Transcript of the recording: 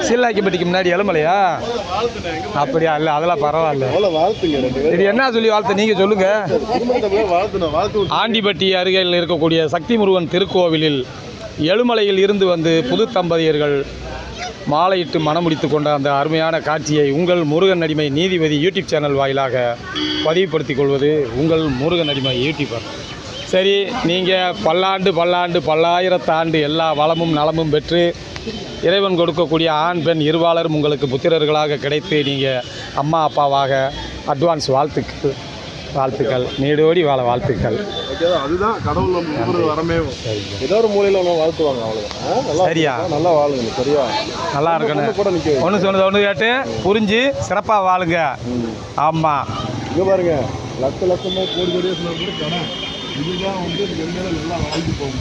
சீலாக்கிப்பட்டிக்கு முன்னாடி எலுமலையா? அப்படியா? இல்லை அதெல்லாம் பரவாயில்ல. இது என்ன சொல்லி வாழ்த்து நீங்கள் சொல்லுங்க. ஆண்டிப்பட்டி அருகில் இருக்கக்கூடிய சக்தி முருகன் திருக்கோவிலில் எழுமலையில் இருந்து வந்து புது தம்பதியர்கள் மாலையிட்டு மணமுடித்து கொண்ட அந்த அருமையான காட்சியை உங்கள் முருகன் அடிமை நீதிபதி யூடியூப் சேனல் வாயிலாக பதிவுபடுத்திக் கொள்வது உங்கள் முருகன் அடிமை யூடியூபர். சரி, நீங்கள் பல்லாயிரத்தாண்டு எல்லா வளமும் நலமும் பெற்று இறைவன் கொடுக்கக்கூடிய ஆண் பெண் இருவாளரும் உங்களுக்கு புத்திரர்களாக கிடைத்து நீங்கள் அம்மா அப்பாவாக அட்வான்ஸ் வாழ்த்துக்கள் நீடோடி வாழ வாழ்த்துக்கள். அதுதான் கடவுள் வரமே. ஏதோ ஒரு மூலையில் வாழ்த்துவாங்க, அவ்வளோதான். சரியா? நல்லா வாழுங்க. சரியா? நல்லா இருக்கணும். ஒன்று சொன்னது ஒன்று கேட்டு புரிஞ்சு சிறப்பாக வாழுங்க. ஆமாம். இங்கே பாருங்க, லட்சமாக கோடி கோடியாக சொன்ன கூட கடை இதுதான் வந்து நல்லா வாழ்ந்து போகும்.